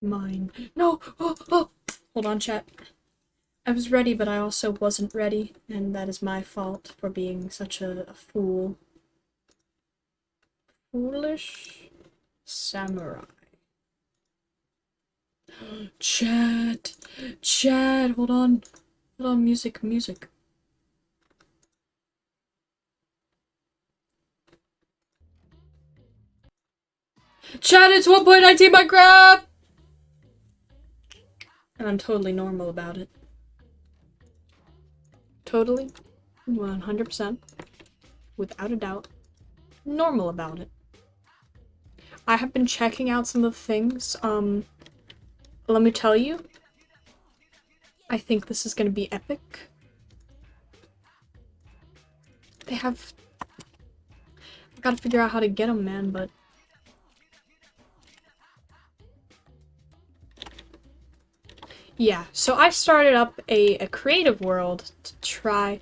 Mine. No! Oh, oh! Hold on, chat. I was ready, but I also wasn't ready, and that is my fault for being such a fool. Foolish samurai. Chat! Chat! Hold on. Hold on, music, music. Chat, it's 1.19 Minecraft! And I'm totally normal about it. Totally, 100%, without a doubt, normal about it. I have been checking out some of the things, let me tell you, I think this is gonna be epic. They have... I gotta figure out how to get them, man, but... Yeah, so I started up a creative world to try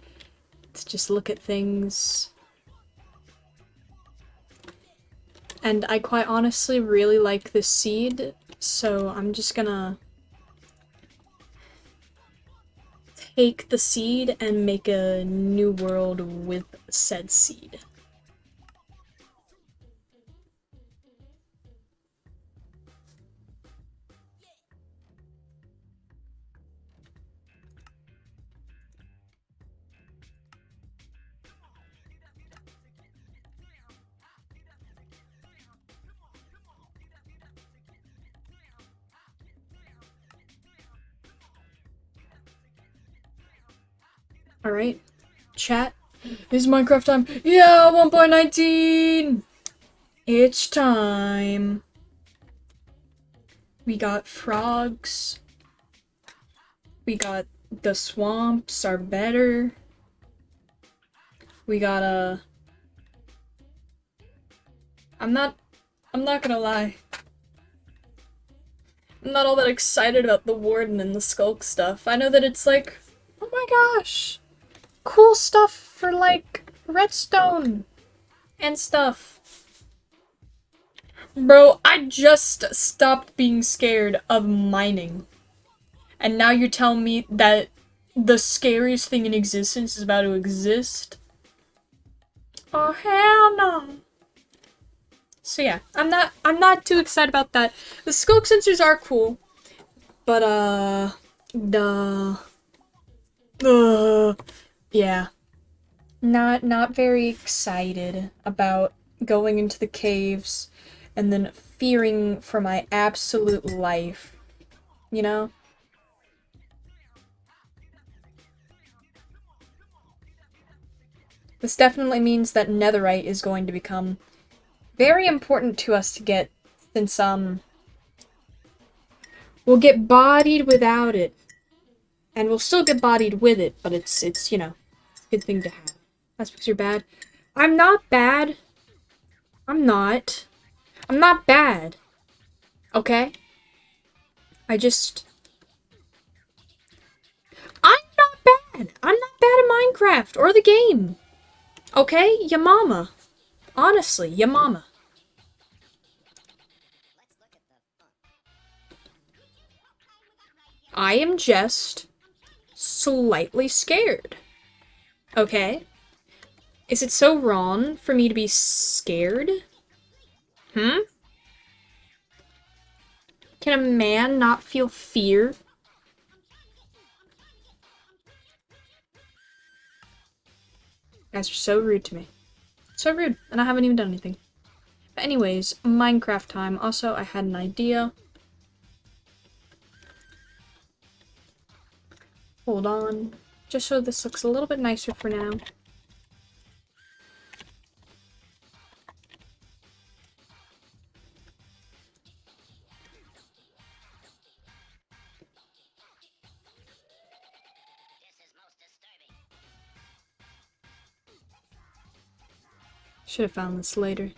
to just look at things. And I quite honestly really like this seed, so I'm just gonna take the seed and make a new world with said seed. Alright, chat, it's Minecraft time. Yeah, 1.19! It's time. We got frogs. We got the swamps are better. We got a... I'm not gonna lie. I'm not all that excited about the warden and the skulk stuff. I know that it's like, oh my gosh, cool stuff for like redstone and stuff. Bro, I just stopped being scared of mining. And now you're telling me that the scariest thing in existence is about to exist? Oh hell no. So yeah, I'm not too excited about that. The skulk sensors are cool, but yeah. Not very excited about going into the caves and then fearing for my absolute life. You know? This definitely means that netherite is going to become very important to us to get, since we'll get bodied without it. And we'll still get bodied with it, but it's you know, it's a good thing to have. That's because you're bad. I'm not bad. I'm not. I'm not bad. Okay? I just... I'm not bad! I'm not bad at Minecraft or the game. Okay? Ya mama. Honestly, ya mama. I am just slightly scared. Okay? Is it so wrong for me to be scared? Hmm? Can a man not feel fear? You guys are so rude to me. So rude, and I haven't even done anything. But anyways, Minecraft time. Also, I had an idea. Hold on. Just so this looks a little bit nicer for now. Should have found this later.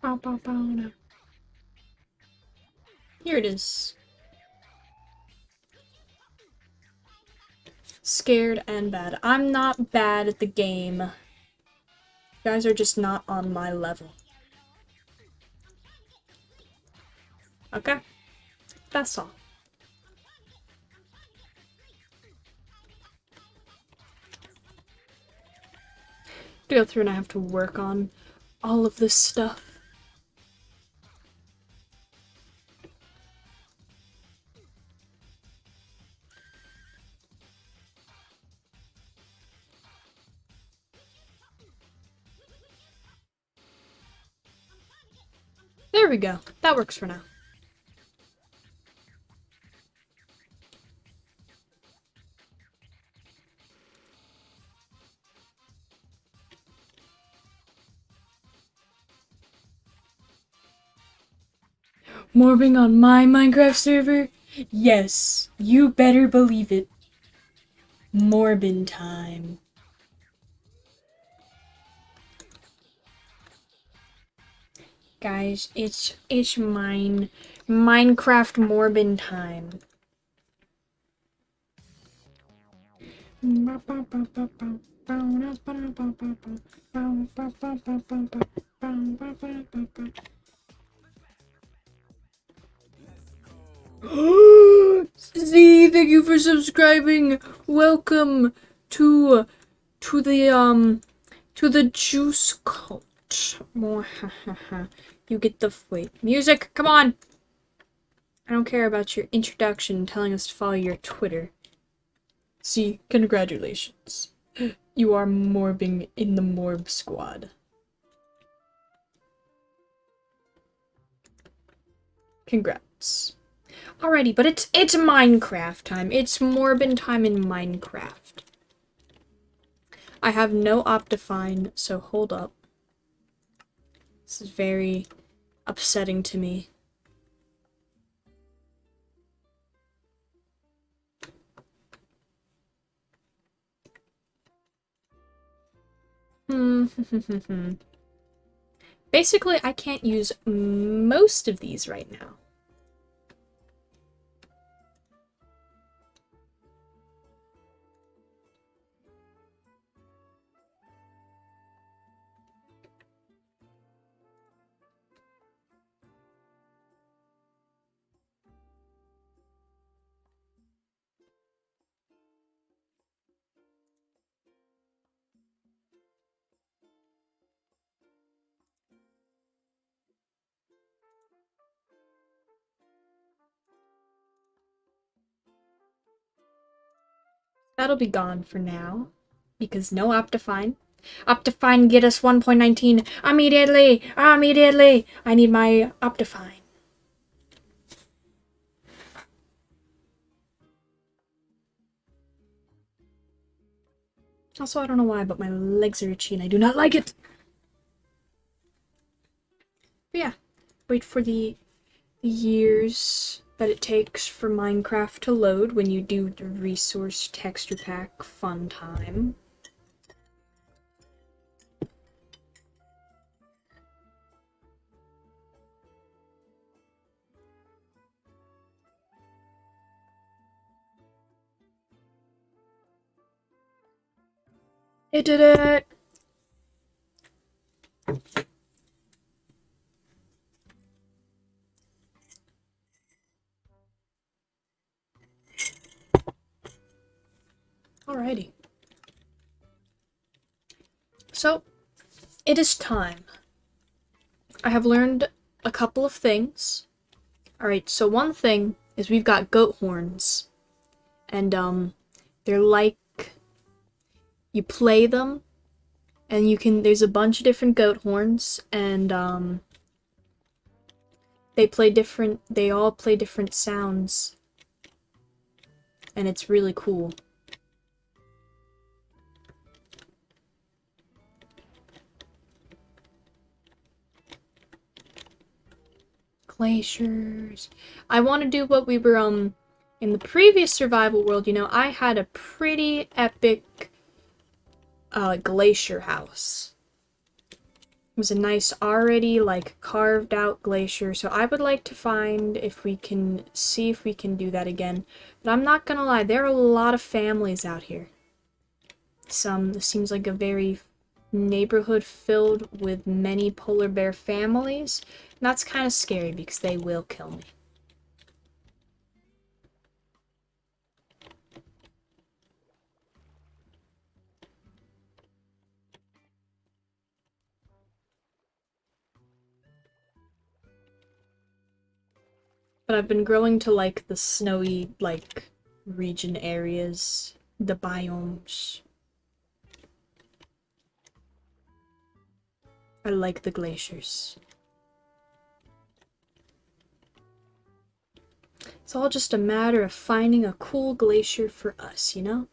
Bow, bow, bow, no. Here it is. Scared and bad. I'm not bad at the game. You guys are just not on my level. Okay? That's all. To go through and I have to work on all of this stuff. There we go. That works for now. Morbing on my Minecraft server? Yes, you better believe it. Morbin time. Guys, it's Minecraft Morbin time. Z, thank you for subscribing. Welcome to the juice cult. More You get the wait. Music, come on. I don't care about your introduction telling us to follow your Twitter. See, congratulations. You are morbing in the Morb Squad. Congrats. Alrighty, but it's Minecraft time. It's Morbin time in Minecraft. I have no Optifine, so hold up. This is very upsetting to me. Basically, I can't use most of these right now. That'll be gone for now, because no Optifine. Optifine, get us 1.19 immediately! Immediately! I need my Optifine. Also, I don't know why, but my legs are itchy and I do not like it! But yeah, wait for the years that it takes for Minecraft to load when you do the resource texture pack fun time. It did it! Alrighty. So, it is time. I have learned a couple of things. Alright, so one thing is we've got goat horns. And, they're like, you play them, and you can, there's a bunch of different goat horns, and, they all play different sounds. And it's really cool. Glaciers. I want to do what we were, in the previous survival world, you know, I had a pretty epic, glacier house. was a nice already like carved out glacier, so I would like to find if we can see if we can do that again. But I'm not gonna lie, there are a lot of families out here. This seems like a very neighborhood filled with many polar bear families. And that's kind of scary because they will kill me. But I've been growing to like the snowy like region areas, the biomes. I like the glaciers. It's all just a matter of finding a cool glacier for us, you know?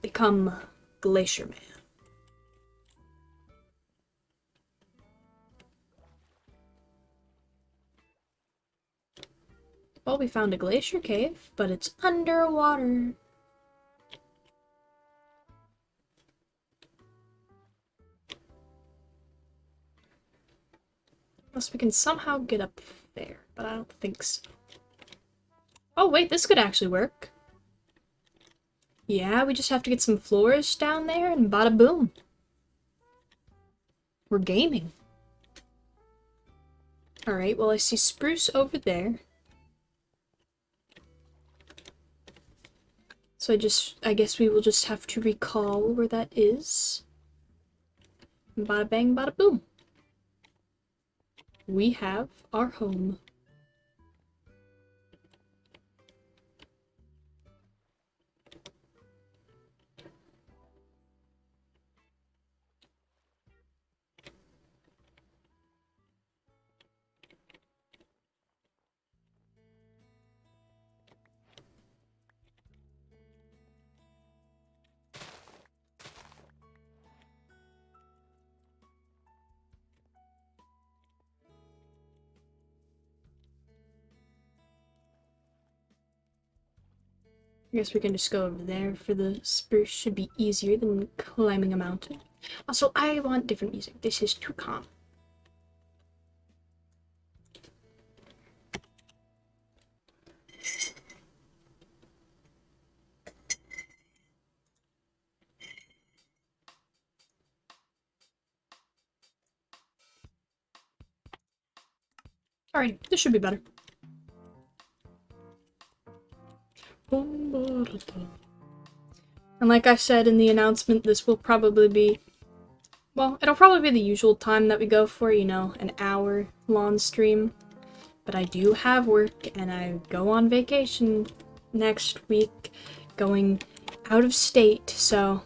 Become Glacier Man. Well, we found a glacier cave, but it's underwater. Unless we can somehow get up there, but I don't think so. Oh wait, this could actually work. Yeah, we just have to get some floors down there and bada boom. We're gaming. Alright, well I see spruce over there. So I guess we will just have to recall where that is. And bada bang, bada boom. We have our home. I guess we can just go over there for the spruce. Should be easier than climbing a mountain. Also, I want different music. This is too calm. Alright, this should be better. And like I said in the announcement, this will probably be, well, it'll probably be the usual time that we go for, you know, an hour long stream. But I do have work, and I go on vacation next week, going out of state, so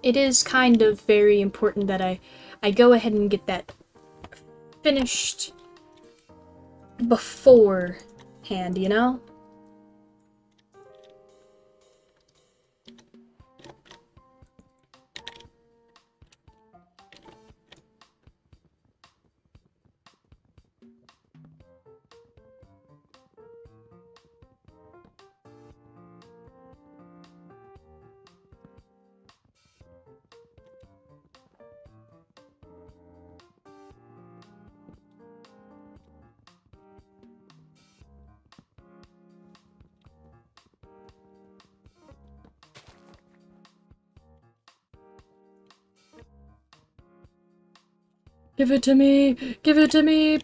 it is kind of very important that I go ahead and get that finished beforehand, you know? Give it to me! Give it to me!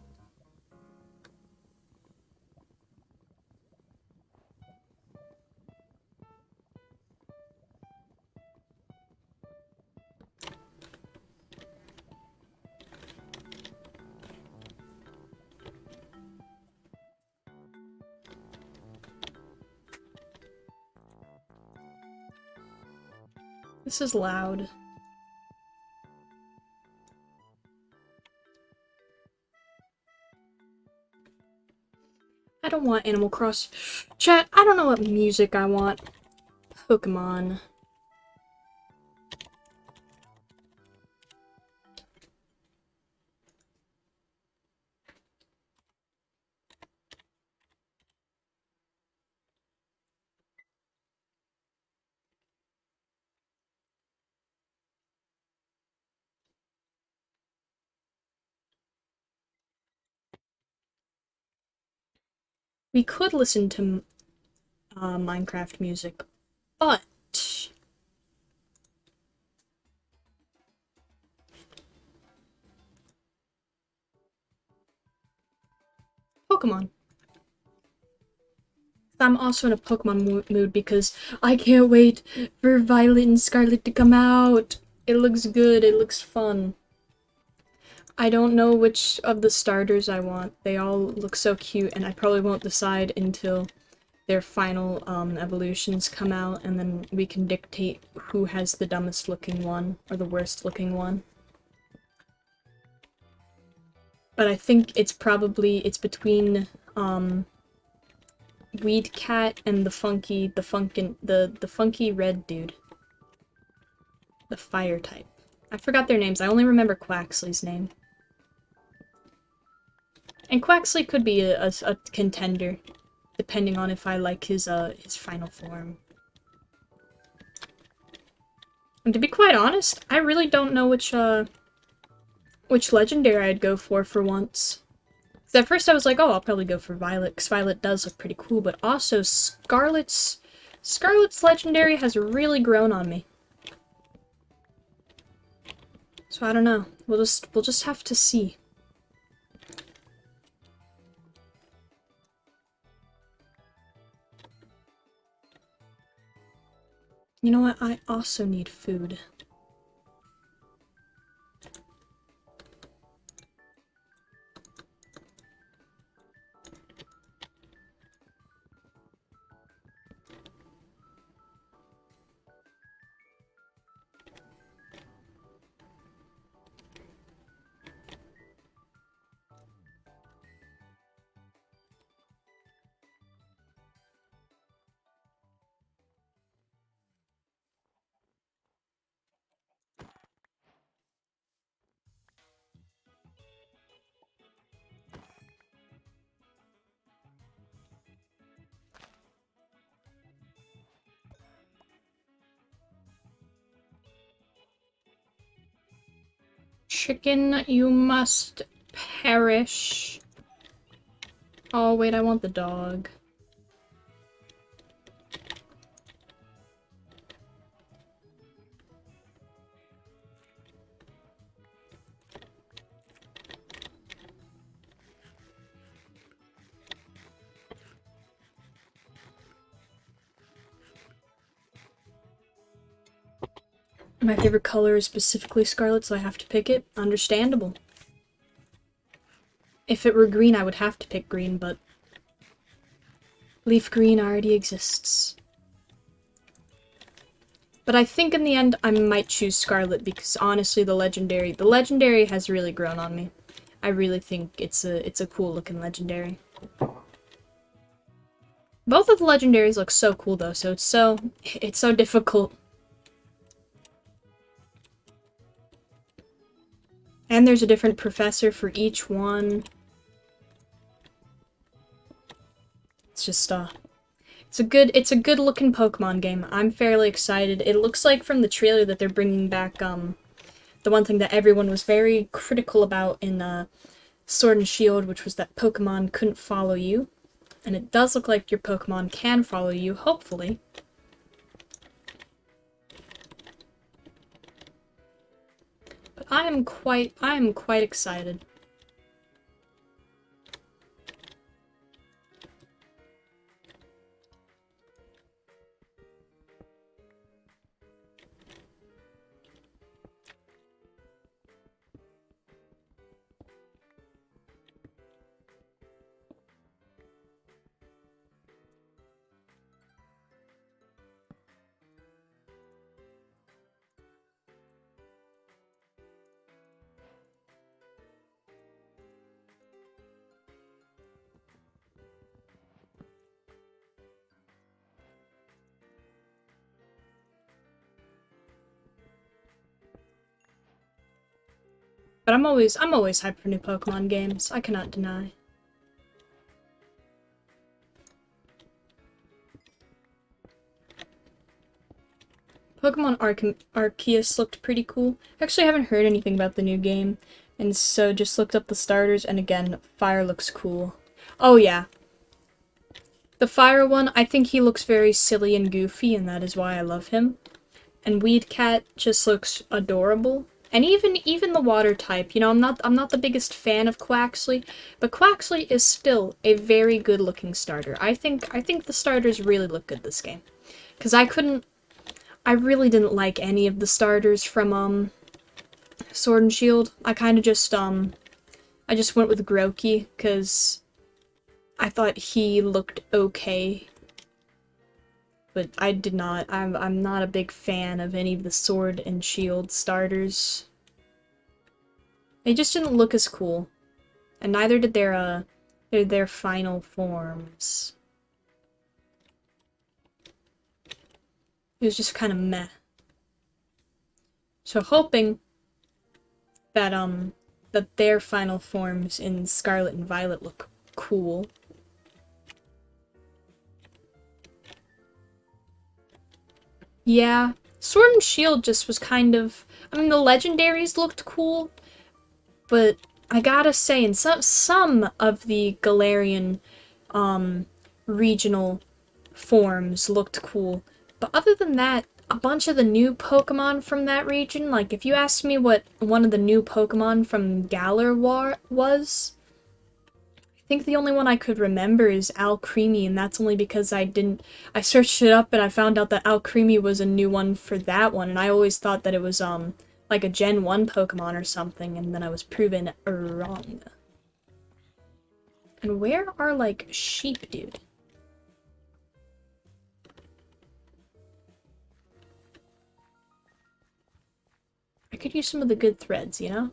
This is loud. I don't want Animal Crossing. Chat, I don't know what music I want. Pokemon. We could listen to Minecraft music, but Pokemon. I'm also in a Pokemon mood because I can't wait for Violet and Scarlet to come out. It looks good, it looks fun. I don't know which of the starters I want. They all look so cute, and I probably won't decide until their final evolutions come out, and then we can dictate who has the dumbest looking one, or the worst looking one. But I think it's between Weed Cat and the funky red dude. The fire type. I forgot their names. I only remember Quaxly's name. And Quaxly could be a contender, depending on if I like his final form. And to be quite honest, I really don't know which legendary I'd go for once. Because at first I was like, oh, I'll probably go for Violet, because Violet does look pretty cool, but also Scarlet's legendary has really grown on me. So I don't know. We'll just have to see. You know what? I also need food. Chicken, you must perish. Oh, wait, I want the dog. My favorite color is specifically scarlet, so I have to pick it. Understandable. If it were green, I would have to pick green, but leaf green already exists. But I think in the end, I might choose Scarlet because honestly, the legendary has really grown on me. I really think it's a cool looking legendary. Both of the legendaries look so cool though, so it's so difficult. And there's a different professor for each one. It's just it's a good looking Pokemon game. I'm fairly excited. It looks like from the trailer that they're bringing back the one thing that everyone was very critical about in Sword and Shield, which was that Pokemon couldn't follow you. And it does look like your Pokemon can follow you, hopefully. But I am quite excited. But I'm always hyped for new Pokemon games. I cannot deny. Pokemon Arceus looked pretty cool. Actually, I haven't heard anything about the new game, and so just looked up the starters, and again, fire looks cool. Oh yeah. The fire one, I think he looks very silly and goofy, and that is why I love him. And Weed Cat just looks adorable. And even the water type, you know, I'm not the biggest fan of Quaxley, but Quaxley is still a very good looking starter. I think the starters really look good this game. Cause I really didn't like any of the starters from Sword and Shield. I kinda just I just went with Groki, cause I thought he looked okay. But I did not. I'm not a big fan of any of the Sword and Shield starters. They just didn't look as cool. And neither did their final forms. It was just kind of meh. So hoping that that their final forms in Scarlet and Violet look cool. Yeah, Sword and Shield just was kind of... I mean, the legendaries looked cool, but I gotta say, in some of the Galarian regional forms looked cool. But other than that, a bunch of the new Pokemon from that region, like if you asked me what one of the new Pokemon from Galar was, I think the only one I could remember is Alcremie, and that's only because I searched it up and I found out that Alcremie was a new one for that one, and I always thought that it was, like a Gen 1 Pokemon or something, and then I was proven wrong. And where are, like, sheep, dude? I could use some of the good threads, you know?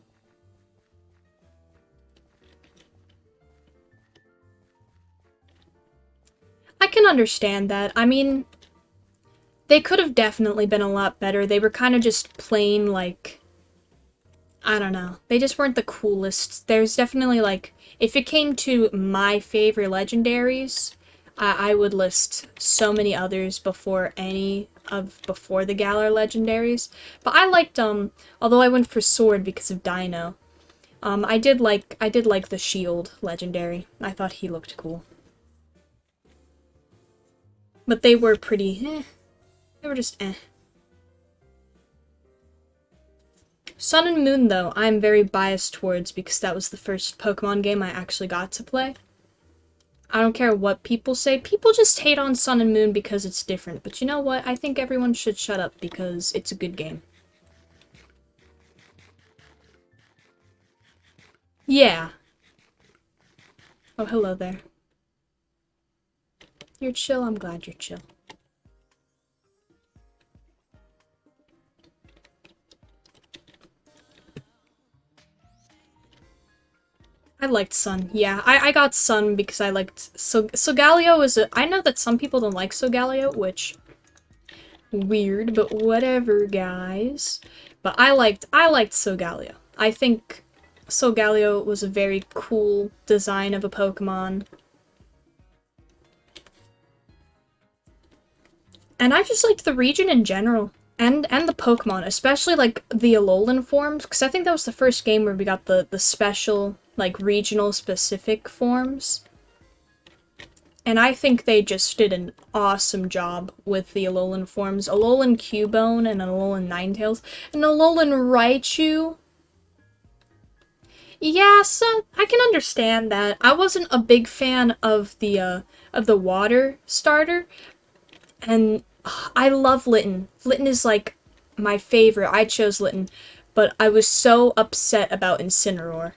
I can understand that. I mean, they could have definitely been a lot better. They were kind of just plain, like, I don't know. They just weren't the coolest. There's definitely, like, if it came to my favorite legendaries, I would list so many others before before the Galar legendaries. But I liked, although I went for Sword because of Dino, I did like the Shield legendary. I thought he looked cool. But they were pretty, They were just eh. Sun and Moon, though, I'm very biased towards because that was the first Pokemon game I actually got to play. I don't care what people say. People just hate on Sun and Moon because it's different. But you know what? I think everyone should shut up because it's a good game. Yeah. Oh, hello there. You're chill? I'm glad you're chill. I liked Sun. Yeah, I got Sun because I liked... Solgaleo is a... I know that some people don't like Solgaleo, which... Weird, but whatever, guys. But I liked Solgaleo. I think Solgaleo was a very cool design of a Pokemon. And I just liked the region in general. And the Pokemon, especially, like, the Alolan forms. Because I think that was the first game where we got the special, like, regional specific forms. And I think they just did an awesome job with the Alolan forms. Alolan Cubone and Alolan Ninetales. And Alolan Raichu. Yeah, so I can understand that. I wasn't a big fan of the water starter. And I love Litten. Litten is, like, my favorite. I chose Litten. But I was so upset about Incineroar.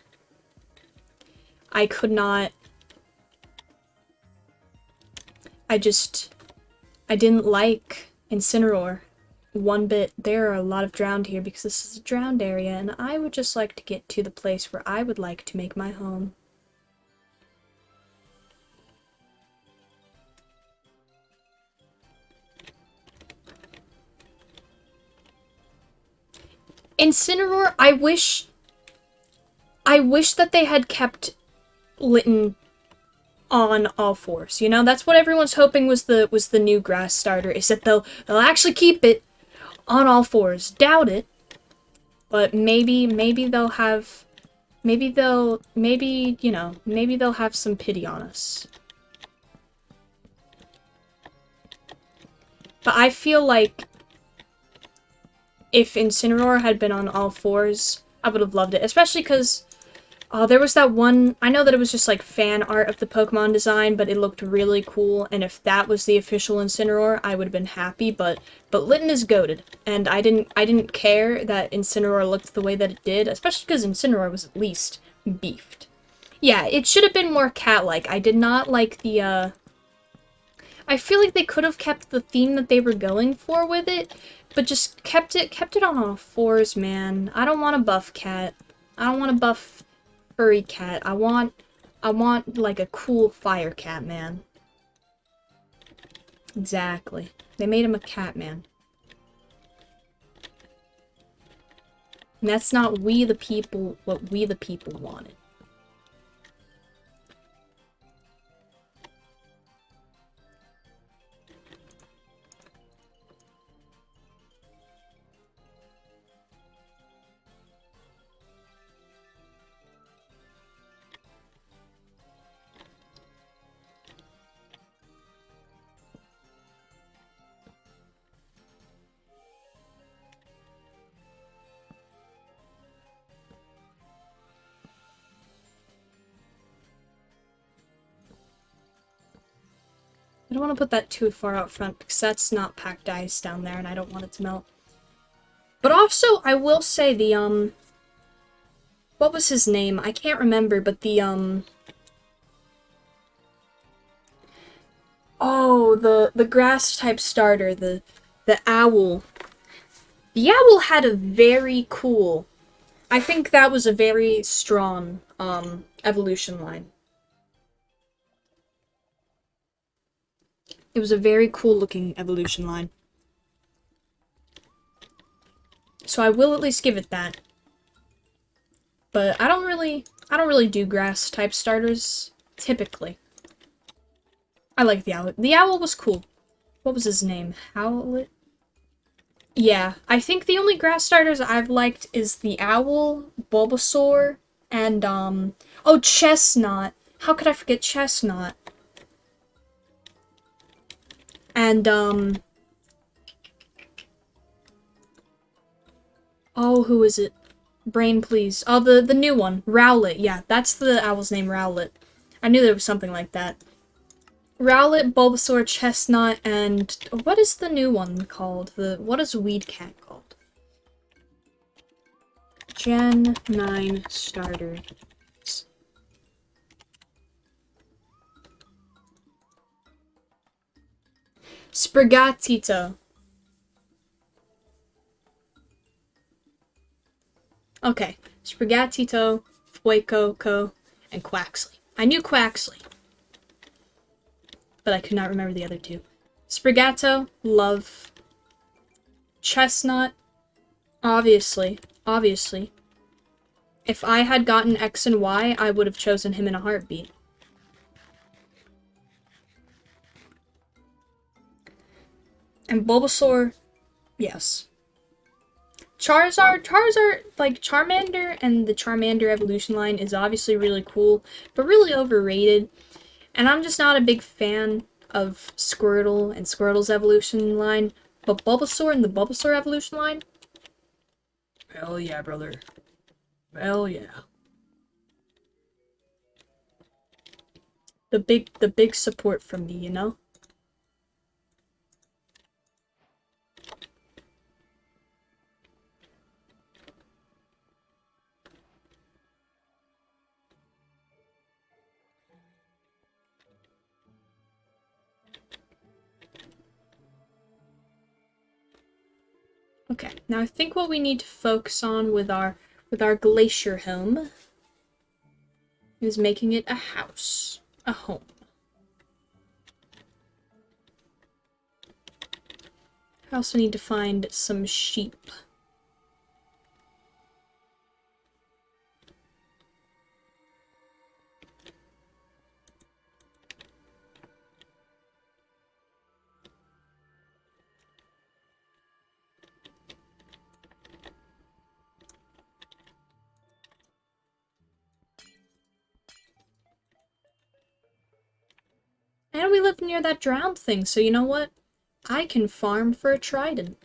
I could not... I didn't like Incineroar one bit. There are a lot of drowned here because this is a drowned area, and I would just like to get to the place where I would like to make my home. Incineroar, I wish that they had kept Litten on all fours. You know, that's what everyone's hoping was the new grass starter, is that they'll actually keep it on all fours. Doubt it. But maybe they'll have maybe they'll have some pity on us. But I feel like if Incineroar had been on all fours, I would have loved it. Especially because there was that one, I know that it was just like fan art of the Pokemon design, but it looked really cool, and if that was the official Incineroar, I would have been happy, but Litten is goated, and I didn't care that Incineroar looked the way that it did, especially because Incineroar was at least beefed. Yeah, it should have been more cat-like. I did not like the, I feel like they could have kept the theme that they were going for with it, but just kept it on all fours, man. I don't want a buff cat. I don't want a buff furry cat. I want like a cool fire cat, man. Exactly. They made him a cat man. And that's not we the people, what we the people wanted. I don't want to put that too far out front because that's not packed ice down there and I don't want it to melt. But also, I will say the, what was his name? I can't remember, but the, oh, the grass type starter, the owl. The owl had a very cool, I think that was a very strong, evolution line. It was a very cool looking evolution line. So I will at least give it that. But I don't really do grass type starters typically. I like the owl. The owl was cool. What was his name? Howlet? Yeah, I think the only grass starters I've liked is the owl, Bulbasaur, and oh, Chestnut. How could I forget Chestnut? And oh, who is it? Brain, please. Oh, the new one, Rowlet. Yeah, that's the owl's name, Rowlet. I knew there was something like that. Rowlet, Bulbasaur, Chestnut, and what is the new one called? What is Weed Cat called? Gen 9 starter. Sprigatito. Okay, Sprigatito, Fuecoco, and Quaxley. I knew Quaxley, but I could not remember the other two. Sprigato, love. Chestnut, obviously. If I had gotten X and Y, I would have chosen him in a heartbeat. And Bulbasaur, yes. Charizard, like, Charmander and the Charmander evolution line is obviously really cool, but really overrated. And I'm just not a big fan of Squirtle and Squirtle's evolution line, but Bulbasaur and the Bulbasaur evolution line? Hell yeah, brother. Hell yeah. The big support from me, you know? Okay, now I think what we need to focus on with our glacier home is making it a house, a home. I also need to find some sheep. And we live near that drowned thing, so you know what? I can farm for a trident.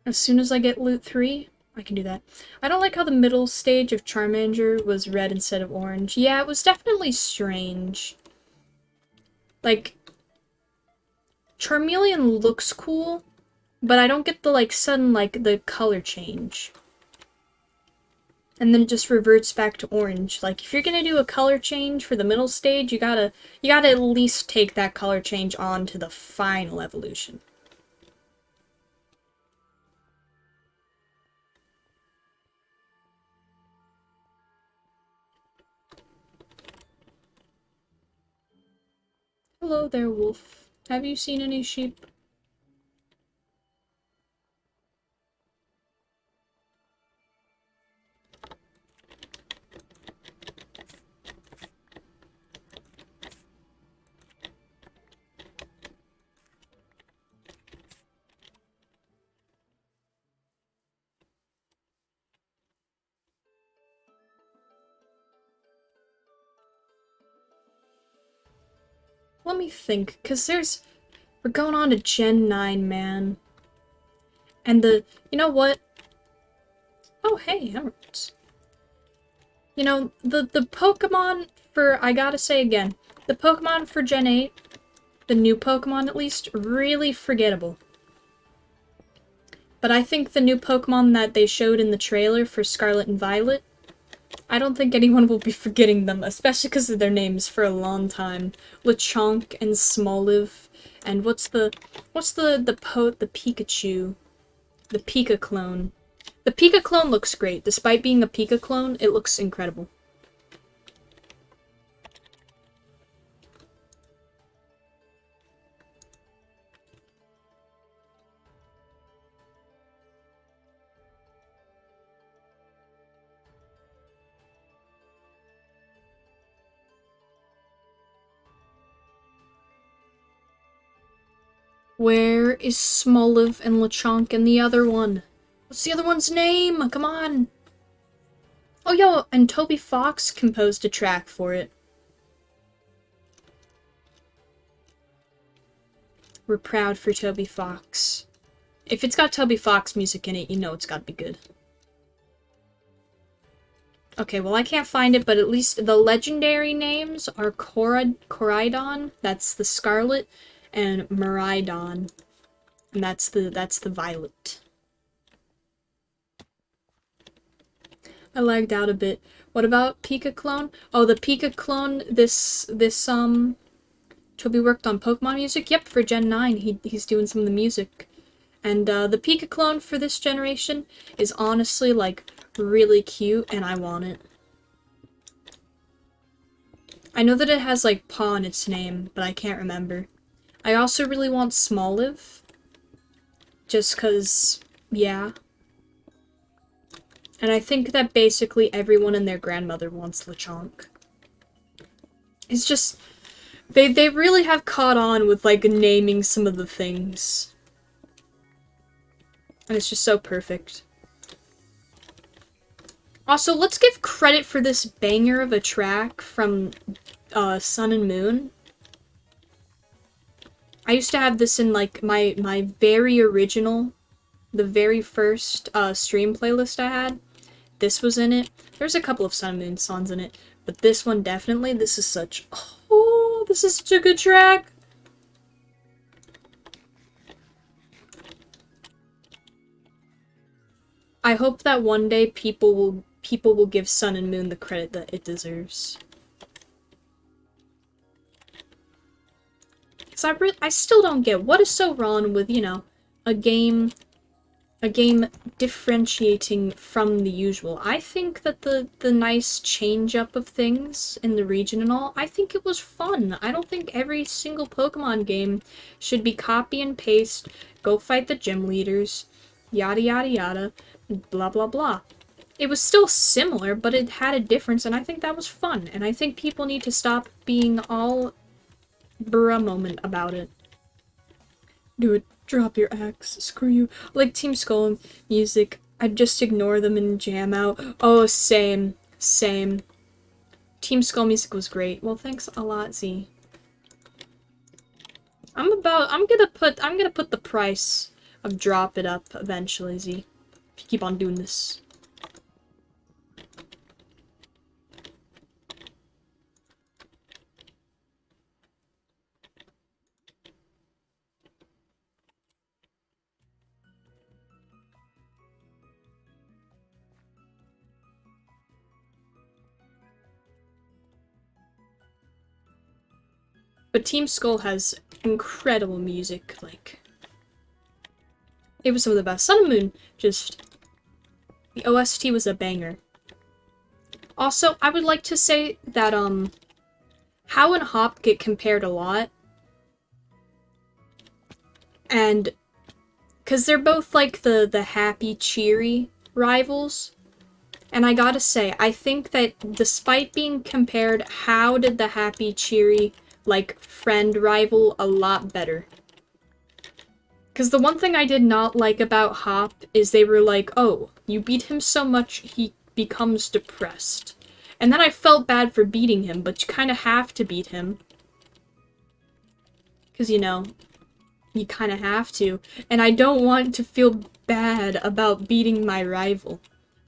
As soon as I get loot 3, I can do that. I don't like how the middle stage of Charmander was red instead of orange. Yeah, it was definitely strange. Like, Charmeleon looks cool, but I don't get the, like, sudden, like, the color change. And then it just reverts back to orange. Like, if you're gonna do a color change for the middle stage, you gotta at least take that color change on to the final evolution. Hello there, wolf. Have you seen any sheep? Let me think, because we're going on to Gen 9, man. And you know what? Oh, hey, emeralds. You know, the Pokemon for, I gotta say again, the Pokemon for Gen 8, the new Pokemon at least, really forgettable. But I think the new Pokemon that they showed in the trailer for Scarlet and Violet, I don't think anyone will be forgetting them, especially because of their names for a long time. Lechonk and Smoliv, and what's the Pikachu? The Pika clone. The Pika clone looks great. Despite being a Pika clone, it looks incredible. Where is Smoliv and Lechonk and the other one? What's the other one's name? Come on! Oh, yo, and Toby Fox composed a track for it. We're proud for Toby Fox. If it's got Toby Fox music in it, you know it's gotta be good. Okay, well I can't find it, but at least the legendary names are Coridon, that's the Scarlet, and Miraidon, and that's the Violet. I lagged out a bit. What about Pika clone? Oh, the Pika clone. This Toby worked on Pokemon music. Yep, for Gen 9, he's doing some of the music, and the Pika clone for this generation is honestly like really cute, and I want it. I know that it has like Paw in its name, but I can't remember. I also really want Smoliv, just cause, yeah. And I think that basically everyone and their grandmother wants Lechonk. It's just, they really have caught on with, like, naming some of the things. And it's just so perfect. Also, let's give credit for this banger of a track from, Sun and Moon. I used to have this in, like, my very original, the very first, stream playlist I had. This was in it. There's a couple of Sun and Moon songs in it, but this one definitely, this is such a good track. I hope that one day people will give Sun and Moon the credit that it deserves. Cause I still don't get what is so wrong with, you know, a game differentiating from the usual. I think that the nice change up of things in the region and all, I think it was fun. I don't think every single Pokemon game should be copy and paste, go fight the gym leaders, yada yada yada, blah blah blah. It was still similar, but it had a difference, and I think that was fun. And I think people need to stop being all bruh moment about it. Do it. Drop your axe. Screw you. Like Team Skull music, I'd just ignore them and jam out. Oh, same. Same. Team Skull music was great. Well, thanks a lot, Z. I'm gonna put the price of drop it up eventually, Z. If you keep on doing this. But Team Skull has incredible music, like... It was some of the best. Sun and Moon, just... The OST was a banger. Also, I would like to say that, How and Hop get compared a lot. And... Because they're both, like, the happy, cheery rivals. And I gotta say, I think that despite being compared, How did the happy, cheery... like, friend rival a lot better. Because the one thing I did not like about Hop is they were like, oh, you beat him so much, he becomes depressed. And then I felt bad for beating him, but you kind of have to beat him. Because, you know, you kind of have to. And I don't want to feel bad about beating my rival.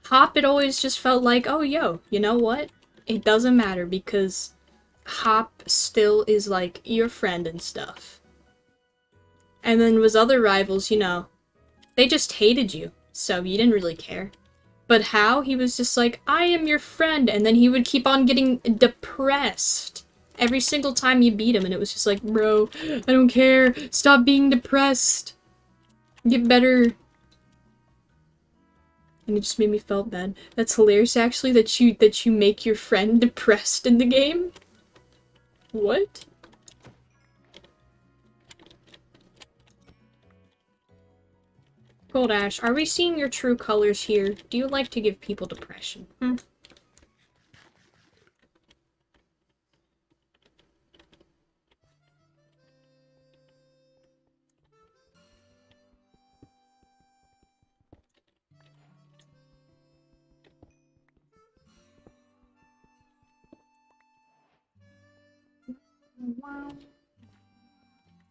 Hop, it always just felt like, oh, yo, you know what? It doesn't matter because... Hop still is, like, your friend and stuff. And then with other rivals, you know, they just hated you, so you didn't really care. But How, he was just like, I am your friend, and then he would keep on getting depressed every single time you beat him, and it was just like, bro, I don't care, stop being depressed, get better. And it just made me feel bad. That's hilarious, actually, that you make your friend depressed in the game. What? Gold Ash, are we seeing your true colors here? Do you like to give people depression?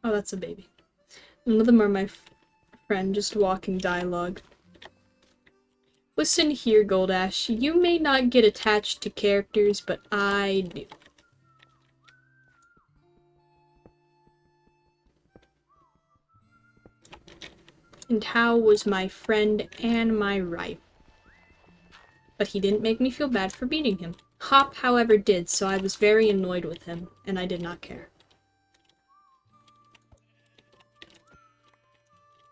Oh, that's a baby. None of them are my friend, just walking dialogue. Listen here, Goldash. You may not get attached to characters, but I do. And How was my friend and my rival. But he didn't make me feel bad for beating him. Hop, however, did, so I was very annoyed with him, and I did not care.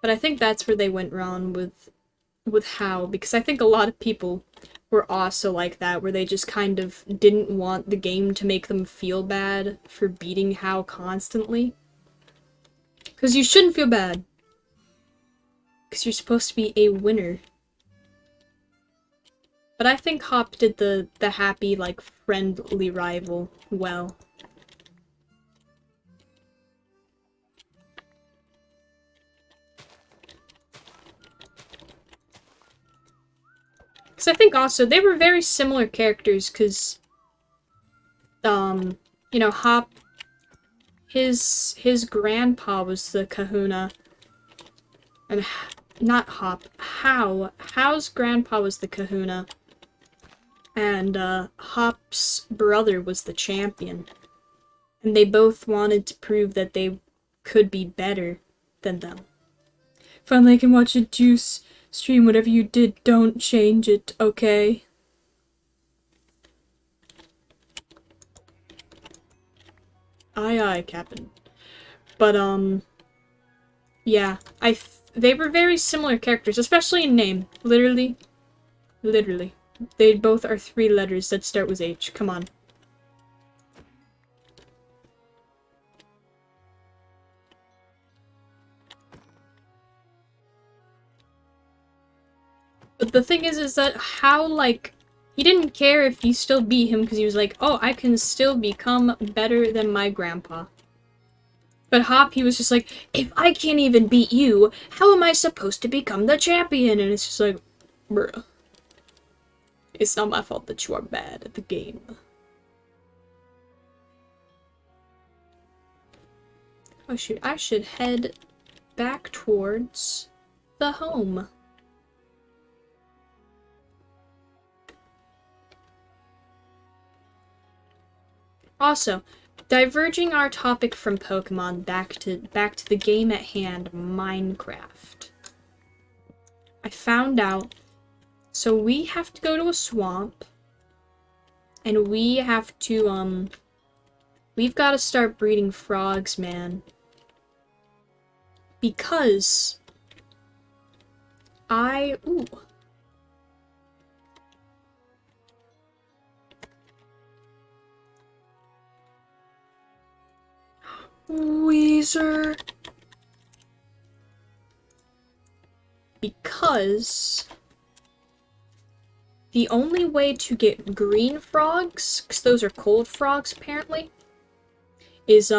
But I think that's where they went wrong with How, because I think a lot of people were also like that, where they just kind of didn't want the game to make them feel bad for beating How constantly. Because you shouldn't feel bad. Because you're supposed to be a winner. But I think Hop did the happy, like, friendly rival well. Because I think also, they were very similar characters, because, you know, Hop, his grandpa was the kahuna, and not Hop, How's grandpa was the kahuna, and, Hop's brother was the champion, and they both wanted to prove that they could be better than them. Finally, I can watch a Juice stream. Whatever you did, don't change it, okay? Aye, aye, Captain. But, yeah, they were very similar characters, especially in name. Literally. They both are 3 letters that start with H. Come on. But the thing is that How, like, he didn't care if you still beat him because he was like, oh, I can still become better than my grandpa. But Hop, he was just like, if I can't even beat you, how am I supposed to become the champion? And it's just like, bruh. It's not my fault that you are bad at the game. Oh shoot, I should head back towards the home. Also, diverging our topic from Pokemon back to the game at hand, Minecraft. I found out, so we have to go to a swamp, and we have to, we've got to start breeding frogs, man. Because ooh. Weezer. Because the only way to get green frogs, because those are cold frogs apparently, is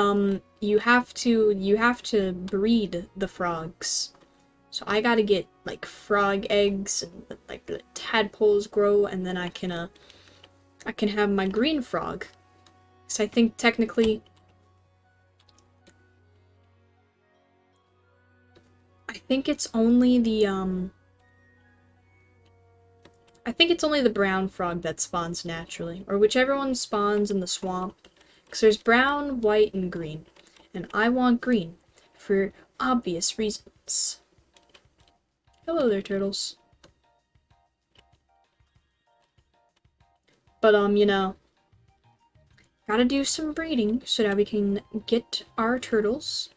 you have to breed the frogs. So I gotta get like frog eggs and like the tadpoles grow, and then I can have my green frog. So I think technically it's only the I think it's only the brown frog that spawns naturally, or whichever one spawns in the swamp. Because there's brown, white, and green. And I want green, for obvious reasons. Hello there, turtles. But, gotta do some breeding so that we can get our turtles.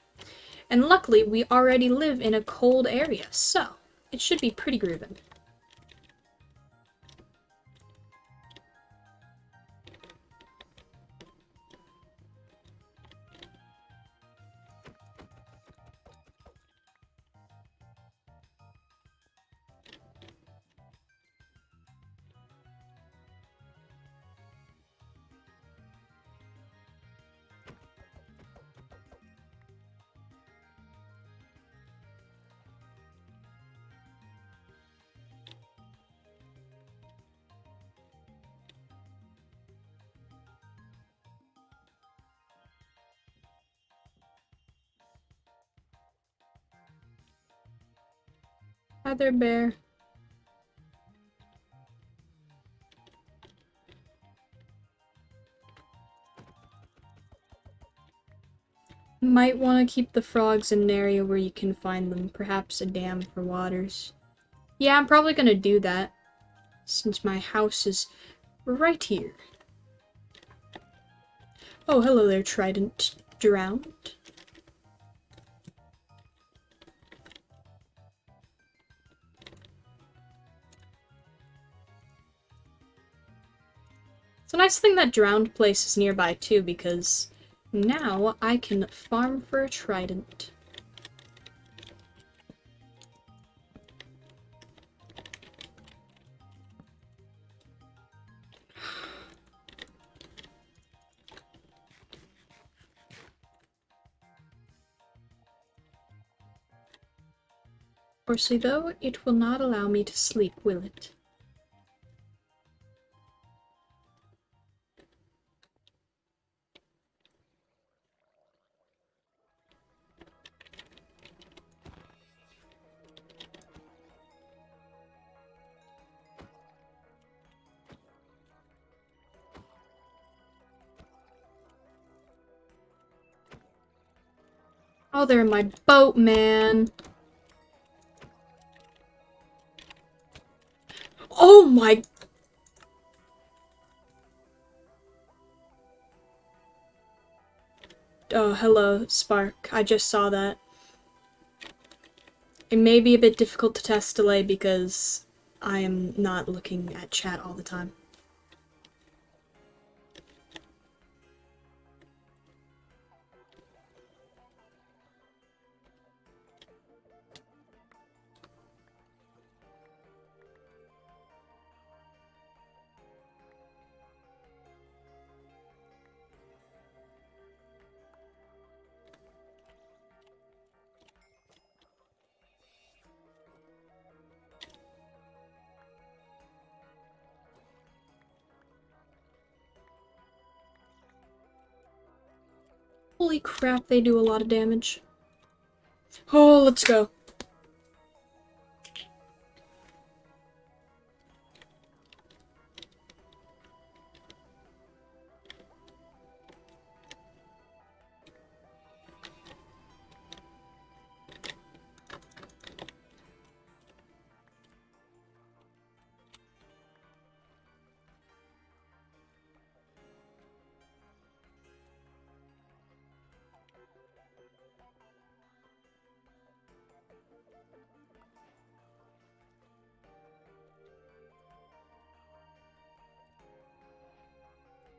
And luckily, we already live in a cold area, so it should be pretty groovin'. Hi there, bear. Might want to keep the frogs in an area where you can find them, perhaps a dam for waters. Yeah, I'm probably gonna do that, since my house is right here. Oh, hello there, Trident Drowned. It's a nice thing that Drowned Place is nearby, too, because now I can farm for a Trident. Hoarsely, though, it will not allow me to sleep, will it? Oh, they're in my boat, man. Oh my... Oh, hello, Spark. I just saw that. It may be a bit difficult to test delay because I am not looking at chat all the time. Holy crap, they do a lot of damage. Oh, let's go.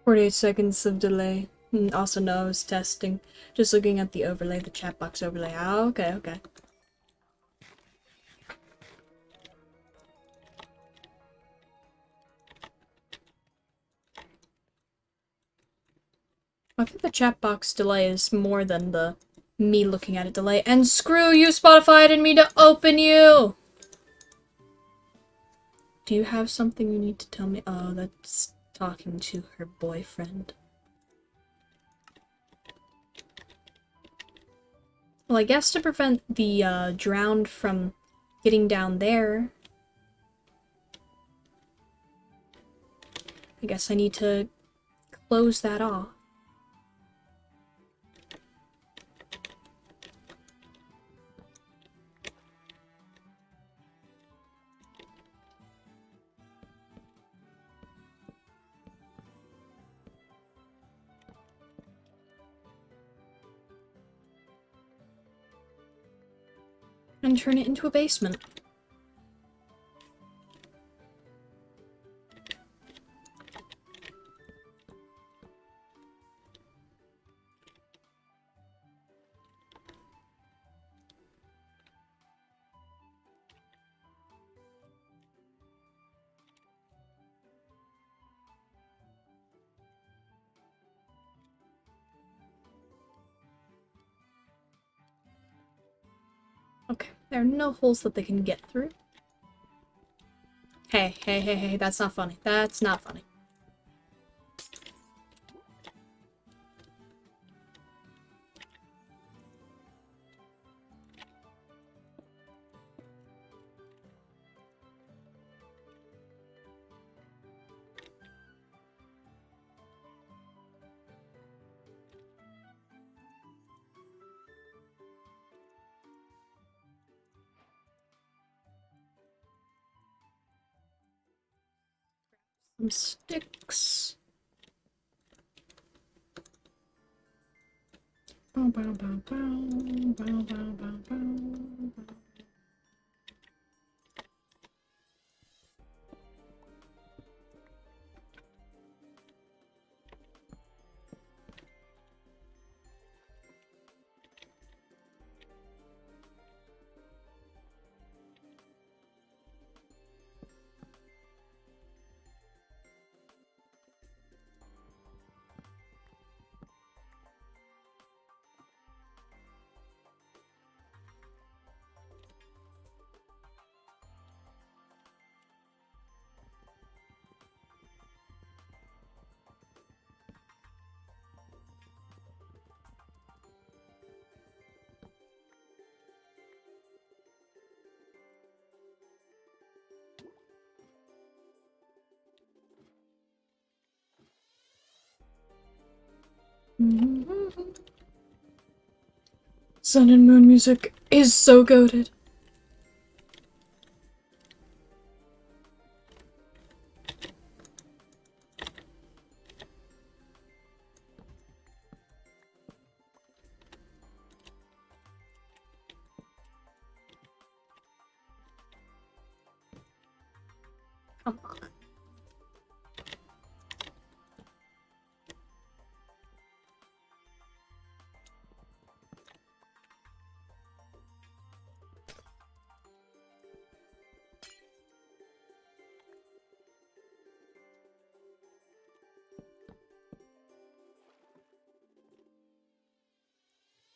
"48 seconds of delay." Also, no, I was testing. Just looking at the overlay, the chat box overlay. Oh, okay, okay. I think the chat box delay is more than the me looking at it delay. And screw you, Spotify, I didn't mean to open you! Do you have something you need to tell me? Oh, that's talking to her boyfriend. Well, I guess to prevent the drowned from getting down there, I guess I need to close that off. And turn it into a basement. Okay, there are no holes that they can get through. Hey, hey, hey, hey, that's not funny. That's not funny. Some sticks. Bow, bow, bow, bow, bow, bow, bow, bow. Sun and moon music is so goated. Come on.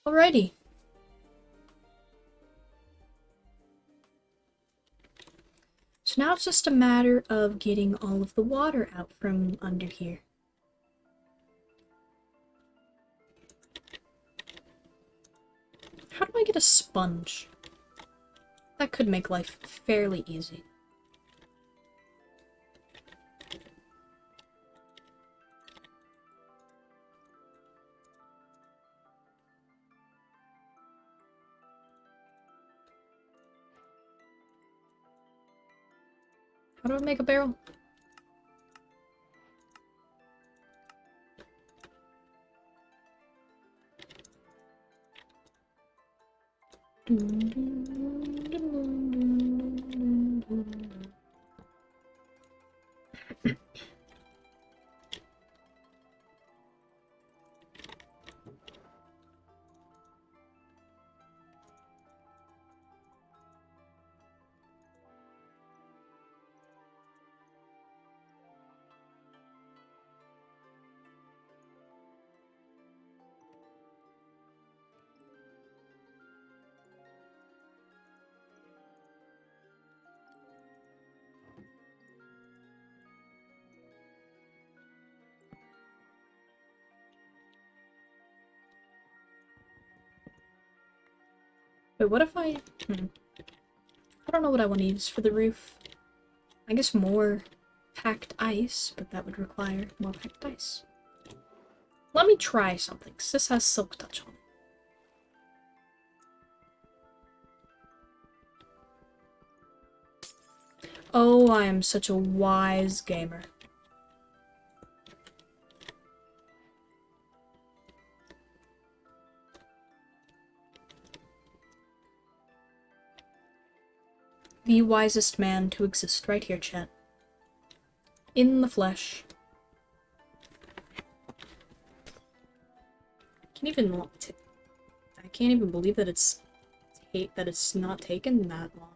Alrighty. So now it's just a matter of getting all of the water out from under here. get a sponge. That could make life fairly easy. How do I make a barrel? Wait, what if I... I don't know what I want to use for the roof. I guess more packed ice, but that would require more packed ice. Let me try something, 'cause this has silk touch on it. Oh, I am such a wise gamer. The wisest man to exist right here, chat. In the flesh. I can't even believe that it's not taken that long.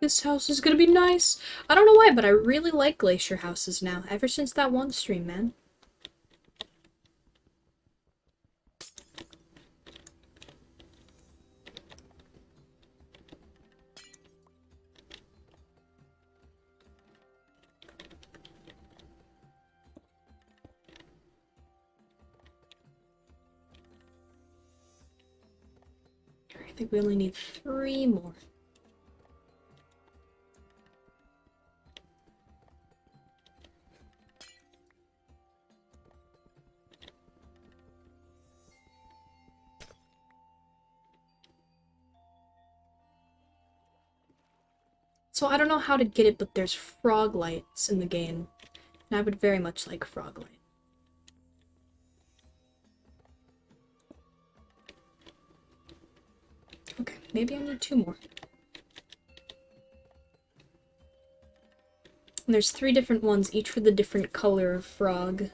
This house is gonna be nice. I don't know why, but I really like glacier houses now, ever since that one stream, man. I think we only need 3 more. So I don't know how to get it, but there's frog lights in the game. And I would very much like frog light. Okay, maybe I need 2 more. And there's 3 different ones, each with a different color of frog.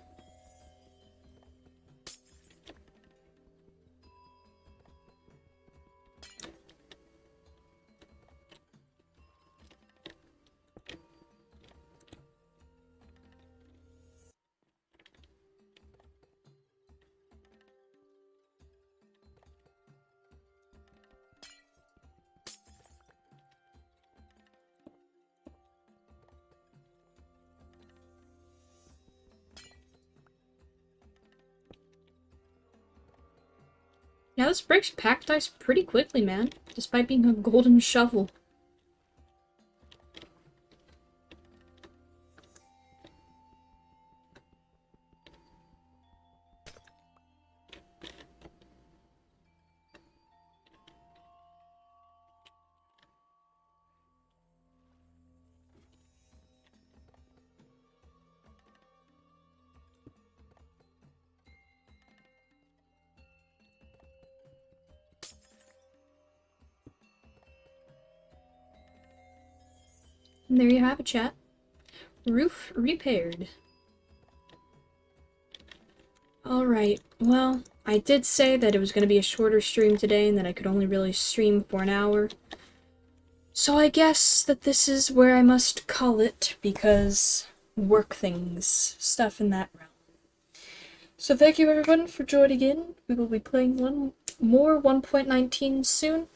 Yeah, this breaks packed ice pretty quickly, man. Despite being a golden shovel. And there you have it, chat. Roof repaired. Alright, well, I did say that it was going to be a shorter stream today and that I could only really stream for an hour. So I guess that this is where I must call it, because work things, stuff in that realm. So thank you everyone for joining in. We will be playing one more 1.19 soon.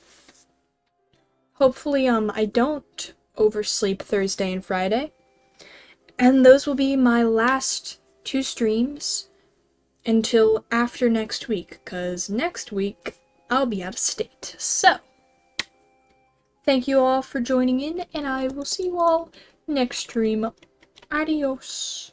Hopefully, I don't oversleep Thursday and Friday. And those will be my last 2 streams until after next week, because next week I'll be out of state. So, thank you all for joining in, and I will see you all next stream. Adios.